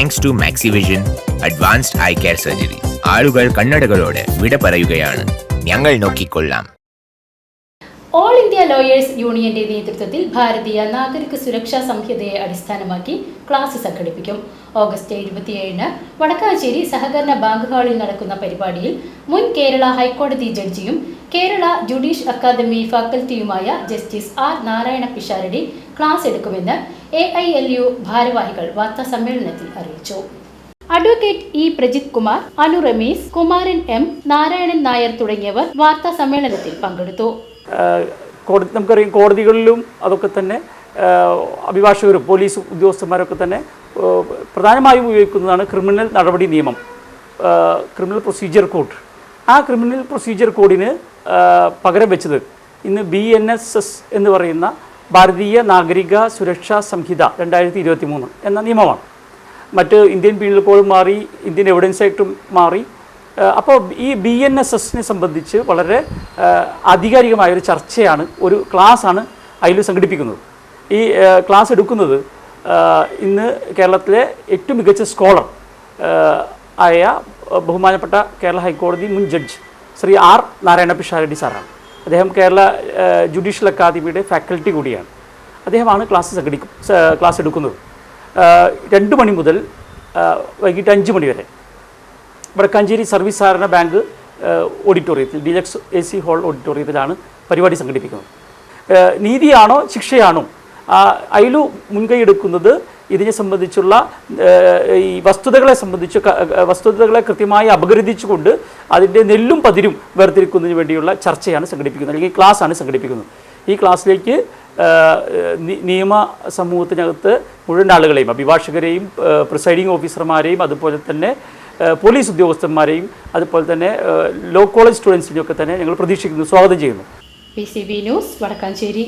Thanks to Maxivision advanced eye care surgery. ആളുകൾ കണ്ണടകളോട് വിട പറയുകയാണ്. ഞങ്ങൾ നോക്കിക്കൊള്ളാം. ഓൾ ഇന്ത്യ ലോയേഴ്സ് യൂണിയന്റെ നേതൃത്വത്തിൽ ഭാരതീയ നാഗരിക സുരക്ഷാ സംഹിതയെ അടിസ്ഥാനമാക്കി ക്ലാസ് സംഘടിപ്പിക്കും. ഓഗസ്റ്റ് 27-ന് വടക്കാഞ്ചേരി സഹകരണ ബാങ്ക് ഹാളിൽ നടക്കുന്ന പരിപാടിയിൽ മുൻ കേരള ഹൈക്കോടതി ജഡ്ജിയും കേരള ജുഡീഷ്യൽ അക്കാദമി ഫാക്കൽറ്റിയുമായ justice R Narayana Pisharody class എടുക്കുമെന്ന് AILU ഭാരവാഹികൾ വാർത്താസമ്മേളനത്തിൽ അറിയിച്ചു. Advocate E Prajith Kumar, Anu Ramesh, Kumaran M, Narayanan Nair തുടങ്ങിയവർ വാർത്താ സമ്മേളനത്തിൽ പങ്കെടുത്തു. നമുക്കറിയാം, കോടതികളിലും അതൊക്കെ തന്നെ അഭിഭാഷകരും പോലീസ് ഉദ്യോഗസ്ഥന്മാരൊക്കെ തന്നെ പ്രധാനമായും ഉപയോഗിക്കുന്നതാണ് ക്രിമിനൽ നടപടി നിയമം, ക്രിമിനൽ പ്രൊസീജിയർ കോഡ്. ആ ക്രിമിനൽ പ്രൊസീജിയർ കോഡിന് പകരം വെച്ചത് ഇന്ന് BNSS എന്ന് പറയുന്ന ഭാരതീയ നാഗരിക സുരക്ഷാ സംഹിത 2023 എന്ന നിയമമാണ്. മറ്റ് ഇന്ത്യൻ പീനൽ കോഡ് മാറി, ഇന്ത്യൻ എവിഡൻസ് ആക്ടും മാറി. അപ്പോൾ ഈ BNSSനെ സംബന്ധിച്ച് വളരെ ആധികാരികമായൊരു ചർച്ചയാണ്, ഒരു ക്ലാസ്സാണ് അതിൽ സംഘടിപ്പിക്കുന്നത്. ഈ ക്ലാസ് എടുക്കുന്നത് ഇന്ന് കേരളത്തിലെ ഏറ്റവും മികച്ച സ്കോളർ ആയ ബഹുമാനപ്പെട്ട കേരള ഹൈക്കോടതി മുൻ ജഡ്ജ് ശ്രീ R നാരായണ പിഷാരടി സാറാണ്. അദ്ദേഹം കേരള ജുഡീഷ്യൽ അക്കാദമിയുടെ ഫാക്കൽറ്റി കൂടിയാണ്. അദ്ദേഹമാണ് ക്ലാസ് എടുക്കുന്നത്. 2 മണി മുതൽ വൈകിട്ട് 5 മണി വരെ വടക്കാഞ്ചേരി സർവീസ് സഹകരണ ബാങ്ക് ഓഡിറ്റോറിയത്തിൽ ഡീലക്സ് AC ഹാൾ ഓഡിറ്റോറിയത്തിലാണ് പരിപാടി സംഘടിപ്പിക്കുന്നത്. നീതിയാണോ ശിക്ഷയാണോ അതിലു മുൻകൈ എടുക്കുന്നത് ഇതിനെ സംബന്ധിച്ചുള്ള ഈ വസ്തുതകളെ കൃത്യമായി അപഗ്രഥിച്ചുകൊണ്ട് അതിൻ്റെ നെല്ലും പതിരും വേർതിരിക്കുന്നതിന് വേണ്ടിയുള്ള ചർച്ചയാണ് സംഘടിപ്പിക്കുന്നത്, അല്ലെങ്കിൽ ക്ലാസ്സാണ് സംഘടിപ്പിക്കുന്നത്. ഈ ക്ലാസ്സിലേക്ക് നിയമ സമൂഹത്തിനകത്ത് മുഴുവൻ ആളുകളെയും, അഭിഭാഷകരെയും പ്രിസൈഡിംഗ് ഓഫീസർമാരെയും അതുപോലെ തന്നെ പോലീസ് ഉദ്യോഗസ്ഥന്മാരെയും അതുപോലെ തന്നെ ലോ കോളേജ് സ്റ്റുഡൻസിനെയൊക്കെ തന്നെ ഞങ്ങൾ പ്രതീക്ഷിക്കുന്നു, സ്വാഗതം ചെയ്യുന്നു. PCB news, Vadakkanchery.